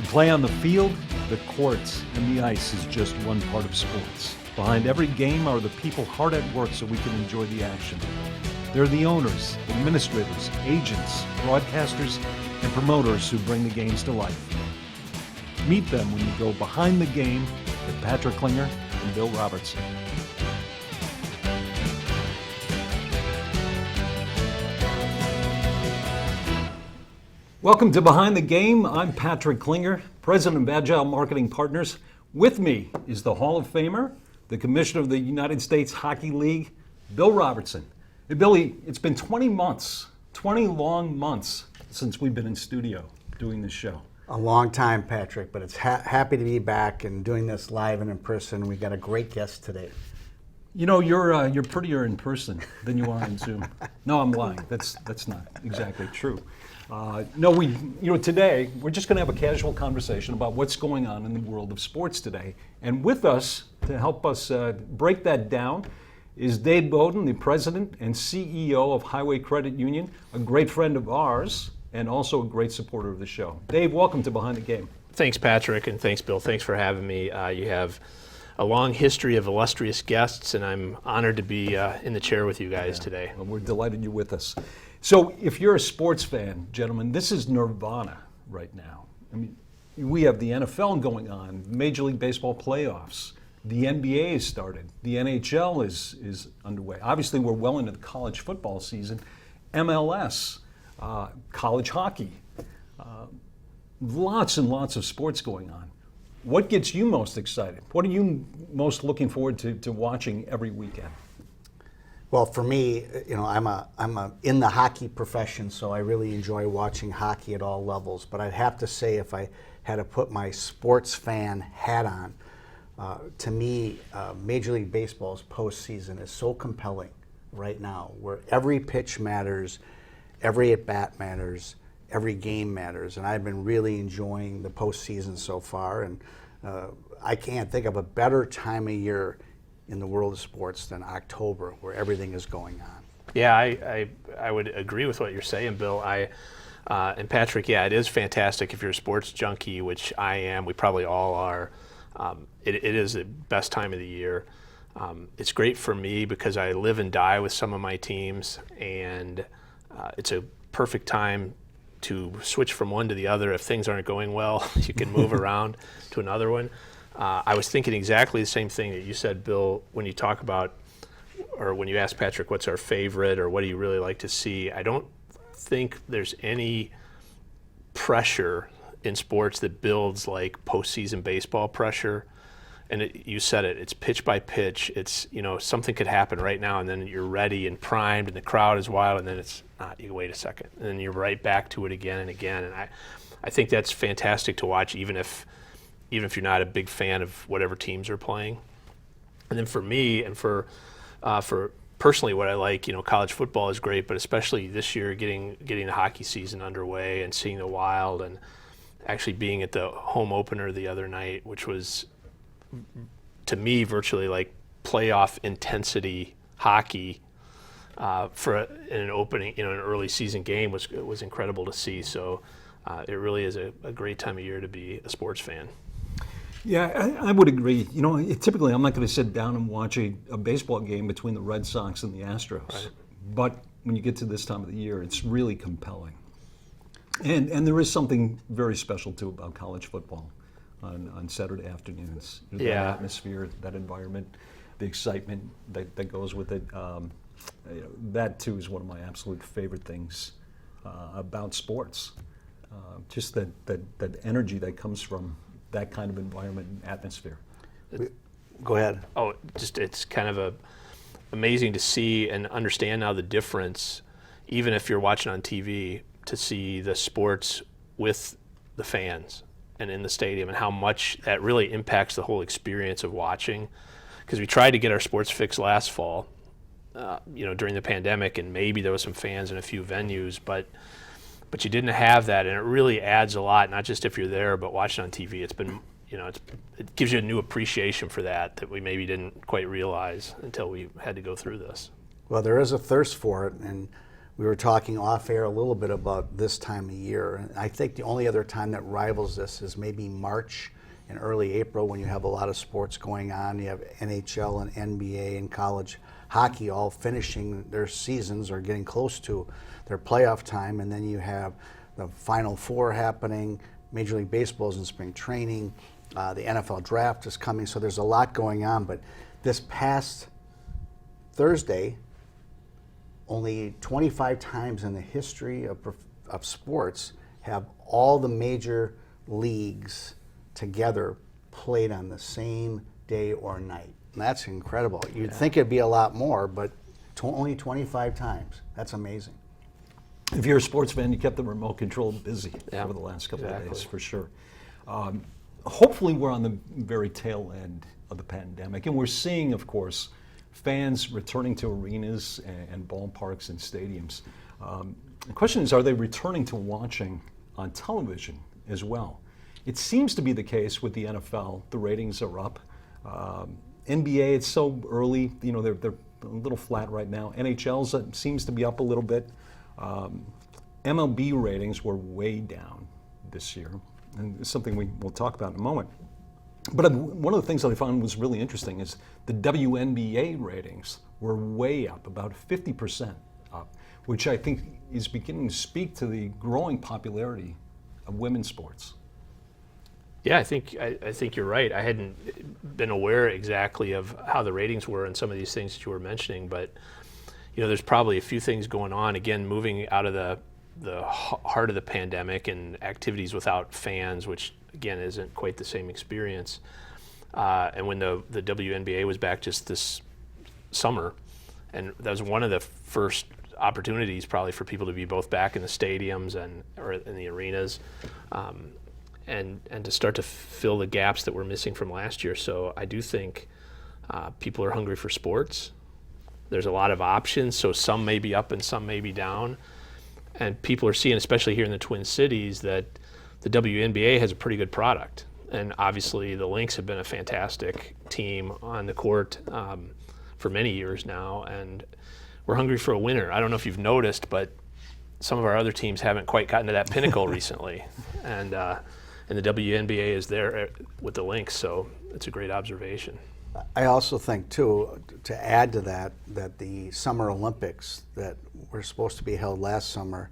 The play on the field, the courts, and the ice is just one part of sports. Behind every game are the people hard at work so we can enjoy the action. They're the owners, administrators, agents, broadcasters, and promoters who bring the games to life. Meet them when you go behind the game with Patrick Klinger and Bill Robertson. Welcome to Behind the Game. I'm Patrick Klinger, president of Agile Marketing Partners. With me is the Hall of Famer, the commissioner of the United States Hockey League, Bill Robertson. Hey, Billy, it's been 20 long months since we've been in studio doing this show. A long time, Patrick, but it's happy to be back and doing this live and in person. We got a great guest today. You know, you're prettier in person than you are on Zoom. No, I'm lying. That's not exactly true. Today we're just going to have a casual conversation about what's going on in the world of sports today. And with us to help us break that down is Dave Boden, the president and CEO of Highway Credit Union, a great friend of ours and also a great supporter of the show. Dave, welcome to Behind the Game. Thanks, Patrick, and thanks, Bill. Thanks for having me. You have a long history of illustrious guests, and I'm honored to be in the chair with you guys today. Well, we're delighted you're with us. So if you're a sports fan, gentlemen, this is nirvana right now. I mean, we have the NFL going on, Major League Baseball playoffs, the NBA has started, the NHL is underway. Obviously, we're well into the college football season, MLS, college hockey, lots and lots of sports going on. What gets you most excited? What are you most looking forward to watching every weekend? Well, for me, I'm in the hockey profession, so I really enjoy watching hockey at all levels. But I'd have to say, if I had to put my sports fan hat on, to me, Major League Baseball's postseason is so compelling right now, where every pitch matters, every at-bat matters, every game matters. And I've been really enjoying the postseason so far. And I can't think of a better time of year in the world of sports than October, where everything is going on. Yeah, I would agree with what you're saying, Bill. And Patrick, yeah, it is fantastic if you're a sports junkie, which I am. We probably all are. It is the best time of the year. It's great for me because I live and die with some of my teams, and it's a perfect time to switch from one to the other. If things aren't going well, you can move around to another one. I was thinking exactly the same thing that you said, Bill, when you talk about, or when you ask Patrick, what's our favorite, or what do you really like to see? I don't think there's any pressure in sports that builds like postseason baseball pressure. And you said it, it's pitch by pitch. It's, something could happen right now, and then you're ready and primed, and the crowd is wild, and then it's not. You wait a second, and then you're right back to it again and again. And I think that's fantastic to watch, even if you're not a big fan of whatever teams are playing. And then for me, and for personally, what I like, college football is great, but especially this year, getting the hockey season underway and seeing the Wild, and actually being at the home opener the other night, which was, to me, virtually like playoff intensity hockey in an opening, an early season game was incredible to see. So it really is a great time of year to be a sports fan. Yeah, I would agree. Typically I'm not going to sit down and watch a baseball game between the Red Sox and the Astros. Right. But when you get to this time of the year, it's really compelling. And there is something very special, too, about college football on Saturday afternoons. That atmosphere, that environment, the excitement that goes with it. That, too, is one of my absolute favorite things about sports. Just that energy that comes from that kind of environment and atmosphere. Go ahead. Oh, it's kind of amazing to see and understand now the difference, even if you're watching on TV, to see the sports with the fans and in the stadium, and how much that really impacts the whole experience of watching. Because we tried to get our sports fix last fall, during the pandemic, and maybe there was some fans in a few venues, but you didn't have that, and it really adds a lot, not just if you're there, but watching on TV. It's been, it gives you a new appreciation for that we maybe didn't quite realize until we had to go through this. Well, there is a thirst for it, and We were talking off air a little bit about this time of year. And I think the only other time that rivals this is maybe March and early April when you have a lot of sports going on. You have NHL and NBA and college hockey all finishing their seasons or getting close to their playoff time. And then you have the Final Four happening. Major League Baseball is in spring training. The NFL draft is coming. So there's a lot going on. But this past Thursday, only 25 times in the history of sports have all the major leagues together played on the same day or night. And that's incredible. You'd think it'd be a lot more, but only 25 times. That's amazing. If you're a sports fan, you kept the remote control busy over the last couple of days, for sure. Hopefully we're on the very tail end of the pandemic, and we're seeing, of course, fans returning to arenas and ballparks and stadiums. The question is, are they returning to watching on television as well? It seems to be the case with the NFL. The ratings are up. NBA, it's so early. You know, they're a little flat right now. NHL seems to be up a little bit. MLB ratings were way down this year, and it's something we'll talk about in a moment. But one of the things that I found was really interesting is the WNBA ratings were way up, about 50% up, which I think is beginning to speak to the growing popularity of women's sports. Yeah, I think you're right. I hadn't been aware exactly of how the ratings were and some of these things that you were mentioning, but you know, there's probably a few things going on. Again, moving out of the heart of the pandemic and activities without fans, which again isn't quite the same experience. And when the WNBA was back just this summer, and that was one of the first opportunities probably for people to be both back in the stadiums or in the arenas. And to start to fill the gaps that we're missing from last year. So I do think people are hungry for sports. There's a lot of options, so some may be up and some may be down. And people are seeing, especially here in the Twin Cities, that the WNBA has a pretty good product. And obviously the Lynx have been a fantastic team on the court for many years now, and we're hungry for a winner. I don't know if you've noticed, but some of our other teams haven't quite gotten to that pinnacle recently. And the WNBA is there with the Lynx, so it's a great observation. I also think, too, to add to that, that the Summer Olympics that were supposed to be held last summer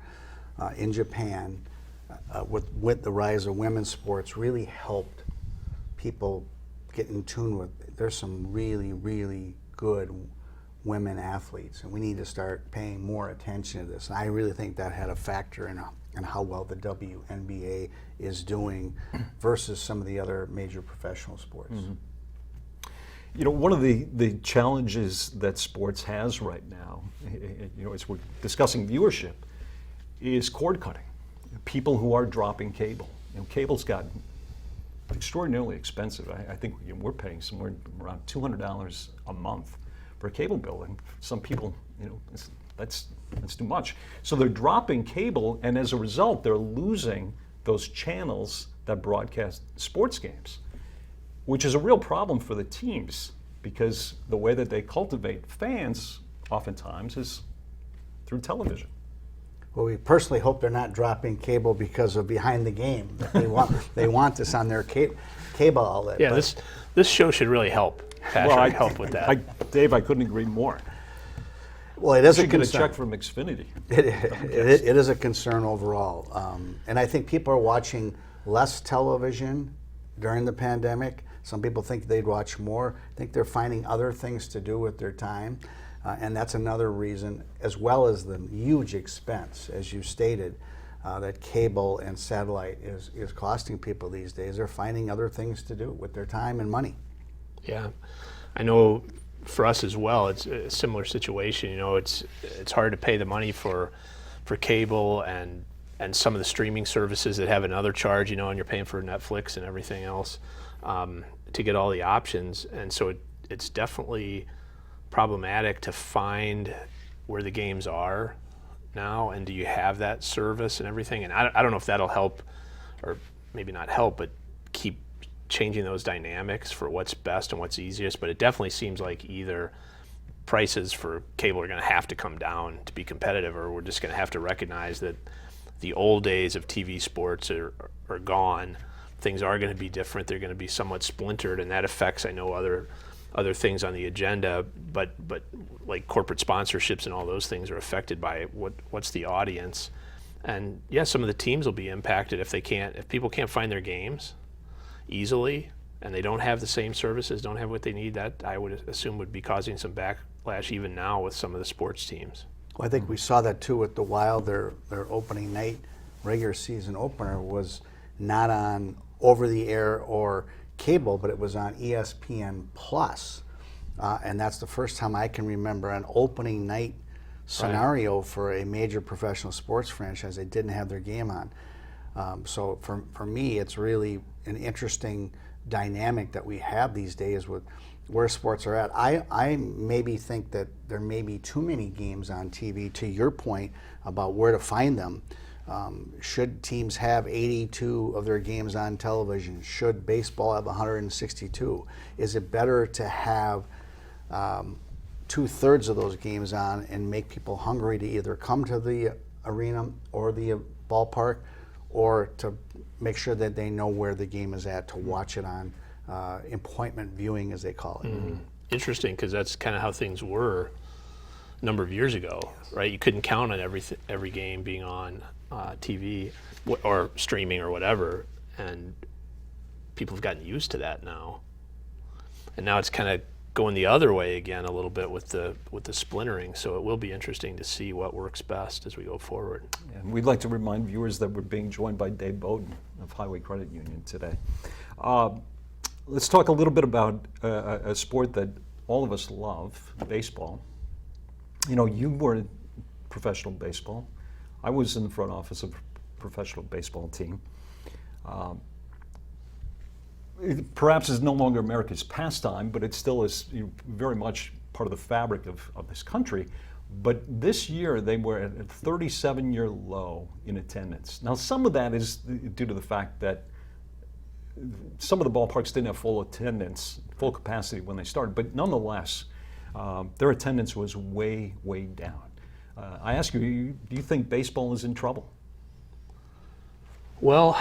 in Japan, with the rise of women's sports, really helped people get in tune with. There's some really, really good women athletes, and we need to start paying more attention to this. And I really think that had a factor in how well the WNBA is doing versus some of the other major professional sports. Mm-hmm. You know, one of the challenges that sports has right now, you know, as we're discussing viewership, is cord cutting. People who are dropping cable. You know, cable's gotten extraordinarily expensive. I think we're paying somewhere around $200 a month for a cable bill, and some people, you know, that's too much. So they're dropping cable, and as a result, they're losing those channels that broadcast sports games, which is a real problem for the teams, because the way that they cultivate fans oftentimes is through television. Well, we personally hope they're not dropping cable because of Behind the Game. They want this on their cable outlet. Yeah, this show should really help. Patrick, help with that. Dave, I couldn't agree more. Well, it is a concern. concern. Get a check from Xfinity. It is a concern overall. And I think people are watching less television during the pandemic. Some people think they'd watch more. I think they're finding other things to do with their time. And that's another reason, as well as the huge expense, as you stated, that cable and satellite is costing people these days. They're finding other things to do with their time and money. Yeah, I know for us as well, it's a similar situation. You know, it's hard to pay the money for cable and some of the streaming services that have another charge, you know, and you're paying for Netflix and everything else to get all the options. And so it's definitely problematic to find where the games are now, and do you have that service and everything. And I don't know if that'll help, or maybe not help, but keep changing those dynamics for what's best and what's easiest. But it definitely seems like either prices for cable are going to have to come down to be competitive, or we're just going to have to recognize that the old days of TV sports are gone. Things are going to be different. They're going to be somewhat splintered, and that affects, I know, other things on the agenda, but like corporate sponsorships and all those things are affected by what's the audience. And yeah, some of the teams will be impacted if people can't find their games easily and they don't have the same services, don't have what they need. That I would assume would be causing some backlash even now with some of the sports teams. Well, I think we saw that too with the Wild. Their opening night regular season opener was not on over the air or cable, but it was on ESPN Plus, and that's the first time I can remember an opening night scenario for a major professional sports franchise. They didn't have their game on. So for me, it's really an interesting dynamic that we have these days with where sports are at. I maybe think that there may be too many games on TV, to your point about where to find them. Should teams have 82 of their games on television? Should baseball have 162? Is it better to have 2/3 of those games on and make people hungry to either come to the arena or the ballpark, or to make sure that they know where the game is at to watch it on appointment viewing, as they call it? Mm-hmm. Interesting, because that's kind of how things were a number of years ago, right? You couldn't count on every game being on TV or streaming or whatever, and people have gotten used to that now. And now it's kind of going the other way again a little bit with the splintering. So it will be interesting to see what works best as we go forward. And we'd like to remind viewers that we're being joined by Dave Boden of Highway Credit Union today. Let's talk a little bit about a sport that all of us love, baseball. You know, you were in professional baseball. I was in the front office of a professional baseball team. It perhaps is no longer America's pastime, but it still is very much part of the fabric of this country. But this year they were at a 37-year low in attendance. Now, some of that is due to the fact that some of the ballparks didn't have full attendance, full capacity when they started, but nonetheless, their attendance was way, way down. I ask you, do you think baseball is in trouble? Well,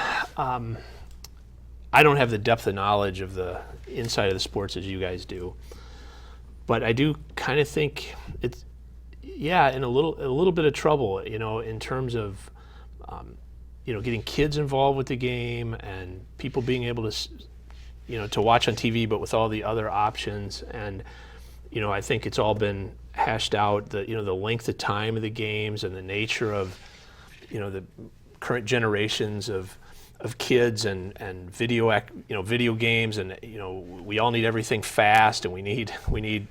I don't have the depth of knowledge of the inside of the sports as you guys do, but I do kind of think it's, yeah, in a little bit of trouble, you know, in terms of, you know, getting kids involved with the game and people being able to, you know, to watch on TV, but with all the other options. And, you know, I think it's all been hashed out, the, you know, the length of time of the games and the nature of, you know, the current generations of kids and video games, and, you know, we all need everything fast, and we need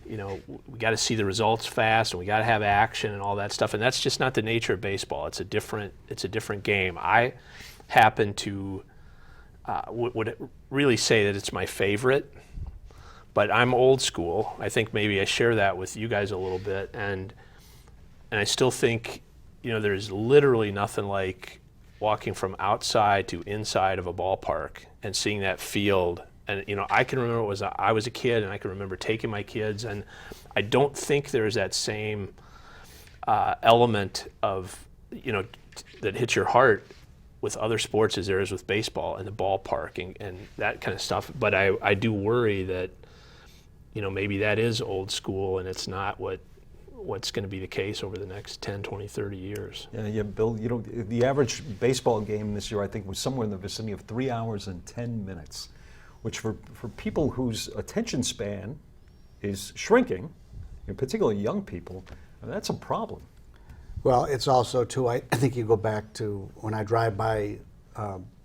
you know, we got to see the results fast, and we got to have action and all that stuff, and that's just not the nature of baseball. It's a different game. I happen to would really say that it's my favorite, but I'm old school. I think maybe I share that with you guys a little bit, and I still think, you know, there's literally nothing like walking from outside to inside of a ballpark and seeing that field. And, you know, I can remember I was a kid, and I can remember taking my kids, and I don't think there's that same element of, you know, that hits your heart with other sports as there is with baseball and the ballpark and that kind of stuff. But I do worry that, you know, maybe that is old school, and it's not what's going to be the case over the next 10, 20, 30 years. Yeah, Bill, you know, the average baseball game this year, I think, was somewhere in the vicinity of 3 hours and 10 minutes, which for people whose attention span is shrinking, particularly young people, that's a problem. Well, it's also, too, I think you go back to when I drive by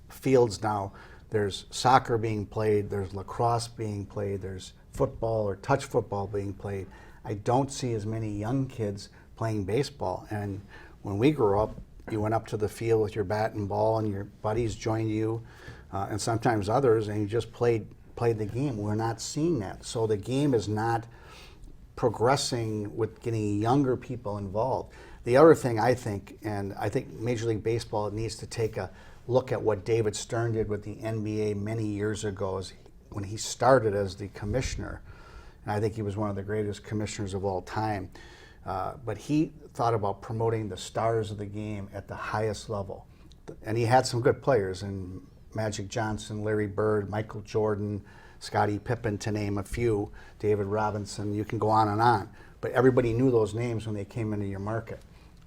fields now, there's soccer being played, there's lacrosse being played, there's football or touch football being played. I don't see as many young kids playing baseball. And when we grew up, you went up to the field with your bat and ball, and your buddies joined you, and sometimes others, and you just played the game. We're not seeing that. So the game is not progressing with getting younger people involved. The other thing I think, and I think Major League Baseball needs to take a look at what David Stern did with the NBA many years ago, is when he started as the commissioner. and I think he was one of the greatest commissioners of all time. But he thought about promoting the stars of the game at the highest level. And he had some good players, and Magic Johnson, Larry Bird, Michael Jordan, Scottie Pippen, to name a few, David Robinson, you can go on and on. But everybody knew those names when they came into your market.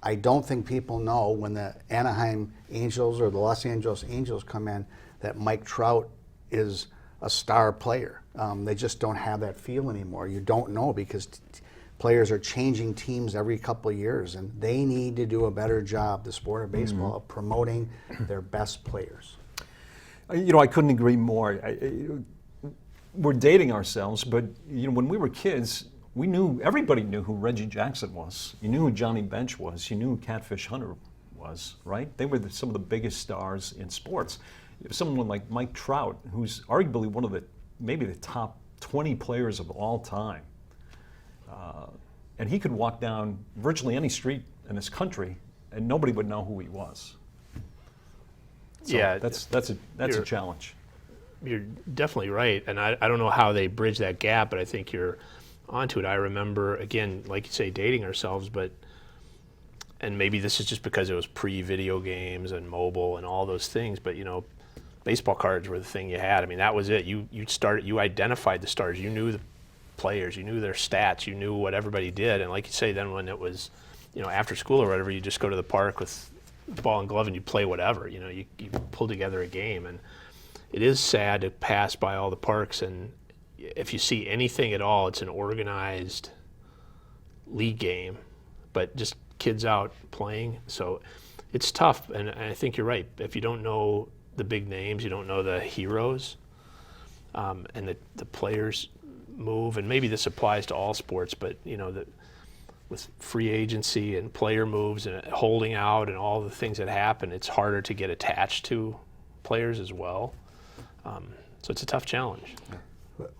I don't think people know when the Anaheim Angels or the Los Angeles Angels come in that Mike Trout is a star player. They just don't have that feel anymore. You don't know because players are changing teams every couple of years, and they need to do a better job, the sport of baseball, of promoting their best players. I couldn't agree more. We're dating ourselves, but when we were kids, everybody knew who Reggie Jackson was. You knew who Johnny Bench was. You knew who Catfish Hunter was, right? They were some of the biggest stars in sports. Someone like Mike Trout, who's arguably one of maybe the top 20 players of all time. And he could walk down virtually any street in this country and nobody would know who he was. So yeah, that's a challenge. You're definitely right, and I don't know how they bridge that gap, but I think you're onto it. I remember, again, like you say, dating ourselves, and maybe this is just because it was pre-video games and mobile and all those things, but baseball cards were the thing you had. I mean, that was it. You identified the stars. You knew the players. You knew their stats. You knew what everybody did. And like you say, then when it was, after school or whatever, you just go to the park with ball and glove and you play whatever. You pull together a game. And it is sad to pass by all the parks, and if you see anything at all, it's an organized league game, but just kids out playing. So it's tough, and I think you're right. If you don't know the big names, you don't know the heroes, and the players move, and maybe this applies to all sports, but with free agency and player moves and holding out and all the things that happen, it's harder to get attached to players as well. So it's a tough challenge.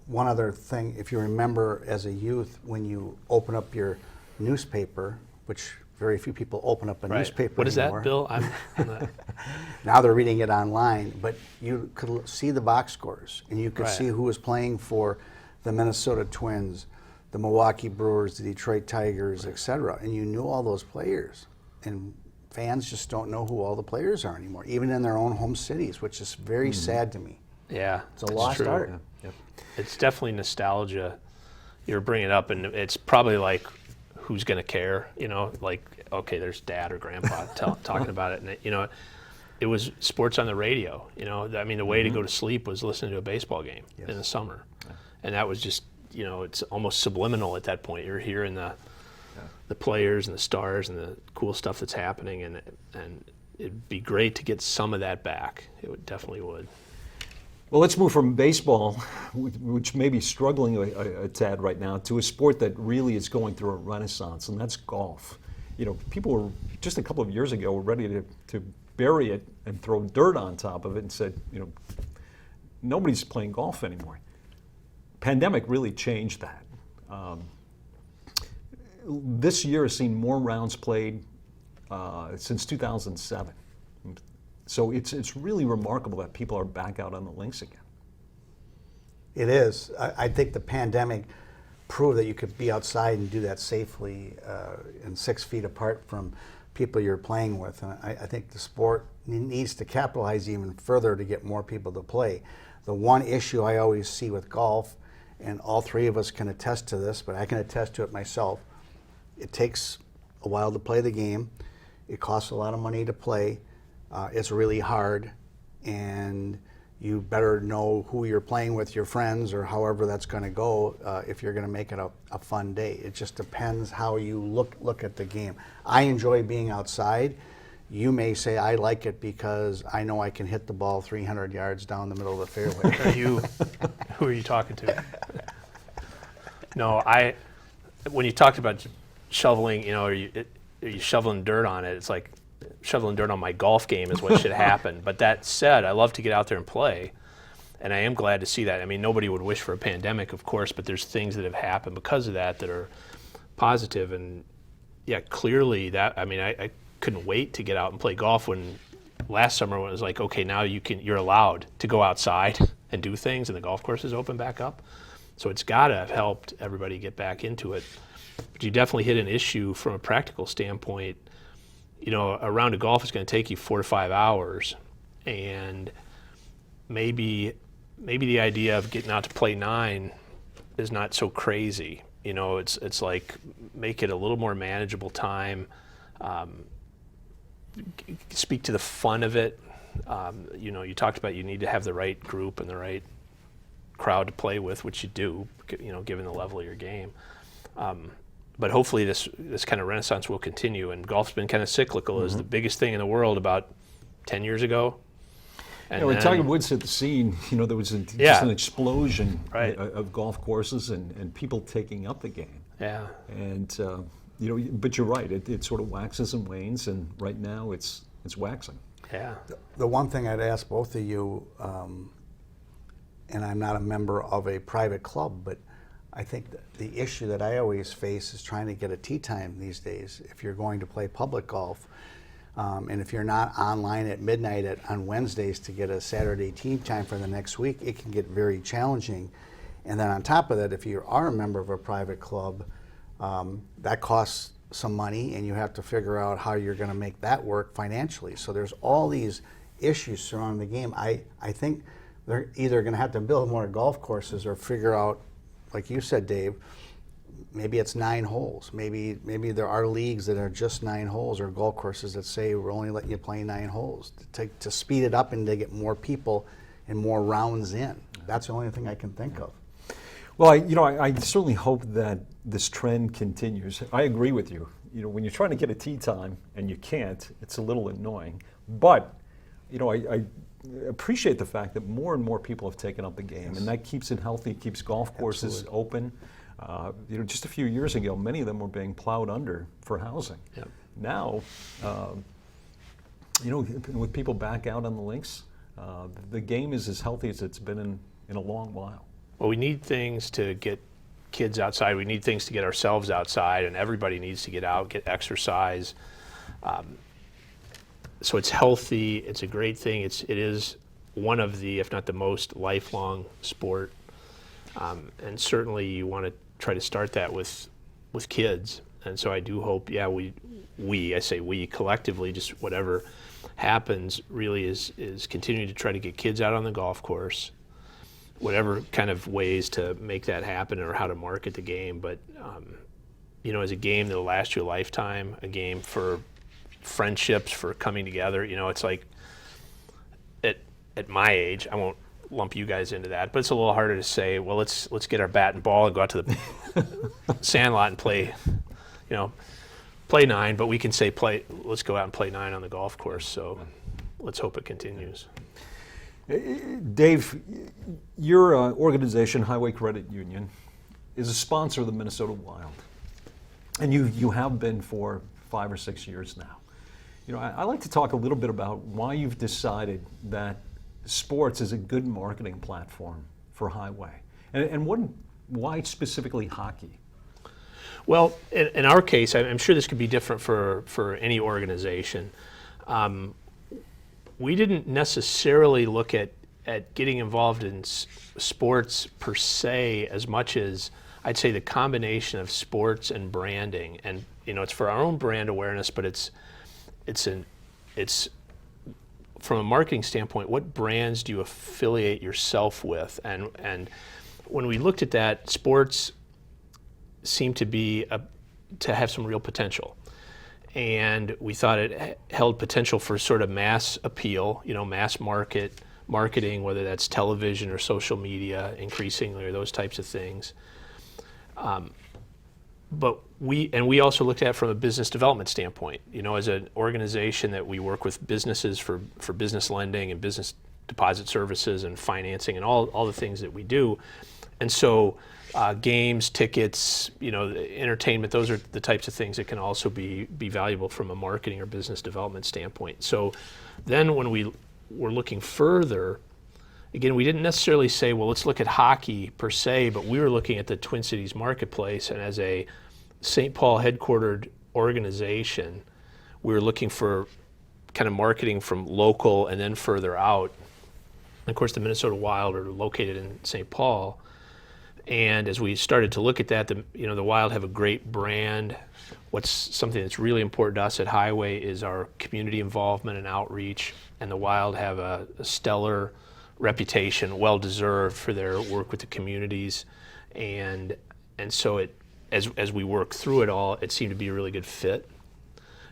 One other thing, if you remember as a youth, when you open up your newspaper, which very few people open up a newspaper What is anymore. that, Bill? I'm not... Now they're reading it online, but you could see the box scores, and you could Right. see who was playing for the Minnesota Twins, the Milwaukee Brewers, the Detroit Tigers, etc. And you knew all those players. And fans just don't know who all the players are anymore, even in their own home cities, which is very sad to me. Yeah, It's a lost true. art. Yeah. Yep. It's definitely nostalgia. You're bringing up, and it's probably like, who's going to care? Like, okay, there's dad or grandpa talking about it, and it was sports on the radio. I mean, the way to go to sleep was listening to a baseball game in the summer, and that was just, it's almost subliminal at that point. You're hearing the players and the stars and the cool stuff that's happening, and it'd be great to get some of that back. Definitely would. Well, let's move from baseball, which may be struggling a tad right now, to a sport that really is going through a renaissance, and that's golf. People were, just a couple of years ago, were ready to bury it and throw dirt on top of it and said, nobody's playing golf anymore. Pandemic really changed that. This year has seen more rounds played since 2007. So it's really remarkable that people are back out on the links again. It is. I think the pandemic proved that you could be outside and do that safely and 6 feet apart from people you're playing with. And I think the sport needs to capitalize even further to get more people to play. The one issue I always see with golf, and all three of us can attest to this, but I can attest to it myself, it takes a while to play the game. It costs a lot of money to play. It's really hard, and you better know who you're playing with, your friends, or however that's going to go if you're going to make it a fun day. It just depends how you look at the game. I enjoy being outside. You may say I like it because I know I can hit the ball 300 yards down the middle of the fairway. Who are you talking to? No, when you talked about shoveling, are you shoveling dirt on it? It's like, shoveling dirt on my golf game is what should happen. But that said, I love to get out there and play, and I am glad to see that. I mean, nobody would wish for a pandemic, of course, but there's things that have happened because of that are positive. And yeah, clearly that, I mean, I couldn't wait to get out and play golf when last summer when it was like, okay, now you're allowed to go outside and do things and the golf course is open back up. So it's got to have helped everybody get back into it. But you definitely hit an issue from a practical standpoint. A round of golf is going to take you 4 to 5 hours, and maybe the idea of getting out to play 9 is not so crazy. It's like make it a little more manageable time. Speak to the fun of it. You talked about you need to have the right group and the right crowd to play with, which you do, given the level of your game. But hopefully this kind of renaissance will continue, and golf's been kind of cyclical. It was the biggest thing in the world about 10 years ago. And when Tiger Woods hit the scene, there was just an explosion of golf courses and people taking up the game. Yeah. And, but you're right, it sort of waxes and wanes, and right now it's waxing. Yeah. The one thing I'd ask both of you, and I'm not a member of a private club, but I think the issue that I always face is trying to get a tee time these days. If you're going to play public golf, and if you're not online at midnight on Wednesdays to get a Saturday tee time for the next week, it can get very challenging. And then on top of that, if you are a member of a private club, that costs some money, and you have to figure out how you're going to make that work financially. So there's all these issues surrounding the game. I think they're either going to have to build more golf courses or figure out, like you said, Dave, maybe it's 9 holes. Maybe there are leagues that are just 9 holes, or golf courses that say we're only letting you play 9 holes to speed it up and to get more people and more rounds in. That's the only thing I can think of. Well, I certainly hope that this trend continues. I agree with you. When you're trying to get a tee time and you can't, it's a little annoying. But, I appreciate the fact that more and more people have taken up the game, and that keeps it healthy, keeps golf courses open. Just a few years ago, many of them were being plowed under for housing. Yep. Now, with people back out on the links, the game is as healthy as it's been in a long while. Well, we need things to get kids outside. We need things to get ourselves outside, and everybody needs to get out, get exercise. So it's healthy. It's a great thing. It is one of the, if not the most, lifelong sport. And certainly you want to try to start that with kids. And so I do hope, I say we collectively, just whatever happens, really is continuing to try to get kids out on the golf course, whatever kind of ways to make that happen or how to market the game. But, as a game that'll last you a lifetime, a game for friendships, for coming together, it's like at my age, I won't lump you guys into that, but it's a little harder to say, well, let's get our bat and ball and go out to the sandlot and play 9, but we can say let's go out and play 9 on the golf course. So let's hope it continues. Dave, your organization, Highway Credit Union, is a sponsor of the Minnesota Wild, and you have been for 5 or 6 years now. I'd like to talk a little bit about why you've decided that sports is a good marketing platform for Highway, and why specifically hockey? Well, in our case, I'm sure this could be different for any organization. We didn't necessarily look at getting involved in sports per se as much as I'd say the combination of sports and branding. And it's for our own brand awareness, but it's from a marketing standpoint, what brands do you affiliate yourself with? And when we looked at that, sports seemed to have some real potential. And we thought it held potential for sort of mass appeal, mass marketing, whether that's television or social media increasingly, or those types of things. But we also looked at it from a business development standpoint. As an organization that we work with businesses for business lending and business deposit services and financing and all the things that we do. And so games, tickets, entertainment, those are the types of things that can also be valuable from a marketing or business development standpoint. So then when we were looking further, again, we didn't necessarily say, well, let's look at hockey per se, but we were looking at the Twin Cities marketplace, and as a St. Paul headquartered organization, we were looking for kind of marketing from local and then further out. And of course, the Minnesota Wild are located in St. Paul. And as we started to look at that, the Wild have a great brand. What's something that's really important to us at Highway is our community involvement and outreach. And the Wild have a stellar reputation, well deserved for their work with the communities. And so as we work through it all, it seemed to be a really good fit.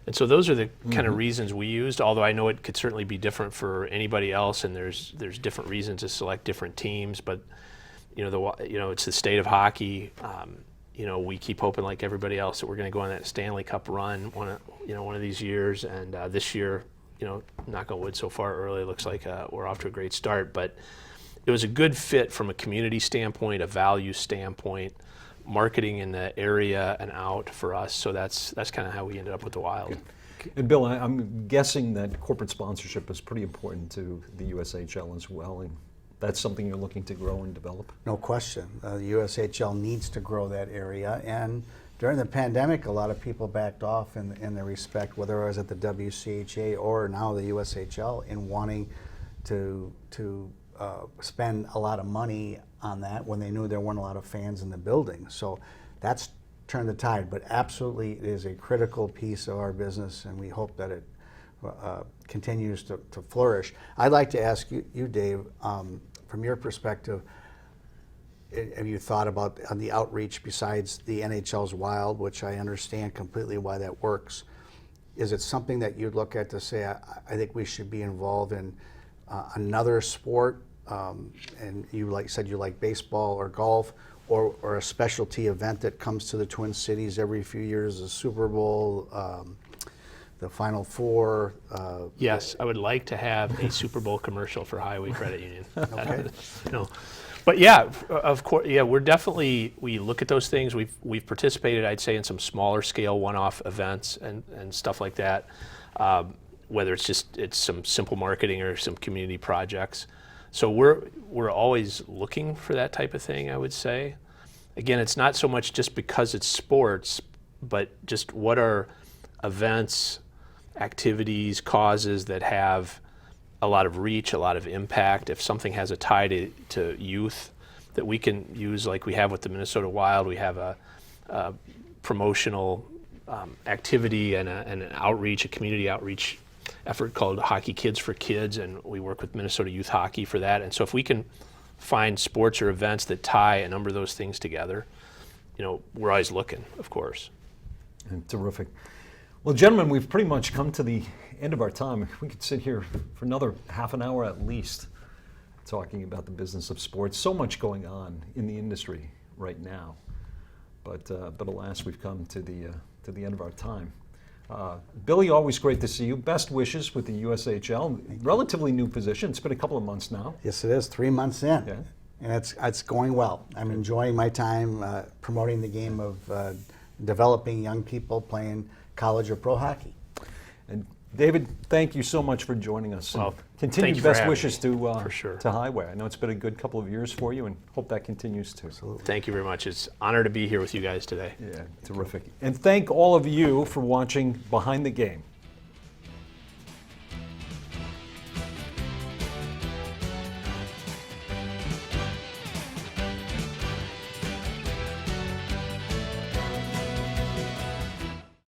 And so those are the kind of reasons we used, although I know it could certainly be different for anybody else, and there's different reasons to select different teams. But it's the state of hockey. We keep hoping, like everybody else, that we're going to go on that Stanley Cup run one of these years. And this year, knock on wood, so far early, it looks like we're off to a great start. But it was a good fit from a community standpoint, a value standpoint, marketing in the area and out for us. So that's kind of how we ended up with the Wild. And Bill, I'm guessing that corporate sponsorship is pretty important to the USHL as well. And that's something you're looking to grow and develop? No question. The USHL needs to grow that area. And during the pandemic, a lot of people backed off in the respect, whether it was at the WCHA or now the USHL, in wanting to spend a lot of money on that when they knew there weren't a lot of fans in the building. So that's turned the tide. But absolutely, it is a critical piece of our business, and we hope that it continues to flourish. I'd like to ask you, Dave, from your perspective, have you thought about on the outreach besides the NHL's Wild, which I understand completely why that works? Is it something that you'd look at to say, I think we should be involved in another sport, and you said you like baseball or golf, or a specialty event that comes to the Twin Cities every few years, the Super Bowl, the Final Four? Yes, I would like to have a Super Bowl commercial for Highway Credit Union. Okay. But yeah, of course, yeah, we look at those things. We've participated, I'd say, in some smaller scale one-off events and stuff like that. Whether it's some simple marketing or some community projects. So we're always looking for that type of thing, I would say. Again, it's not so much just because it's sports, but just what are events, activities, causes that have a lot of reach, a lot of impact. If something has a tie to youth that we can use, like we have with the Minnesota Wild, we have a promotional activity and an outreach, a community outreach effort called Hockey Kids for Kids, and we work with Minnesota Youth Hockey for that. And so if we can find sports or events that tie a number of those things together, we're always looking, of course. Terrific. Well, gentlemen, we've pretty much come to the end of our time. We could sit here for another half an hour at least talking about the business of sports. So much going on in the industry right now. But alas, we've come to the end of our time. Billy, always great to see you. Best wishes with the USHL. Relatively new position. It's been a couple of months now. Yes, it is. 3 months in. Yeah. And it's going well. I'm enjoying my time promoting the game of developing young people playing college or pro hockey. And David, thank you so much for joining us. Well, continued thank you for best having wishes me, to for sure. to Highway. I know it's been a good couple of years for you, and hope that continues too. Absolutely. Thank you very much. It's an honor to be here with you guys today. Yeah, terrific. And thank all of you for watching Behind the Game.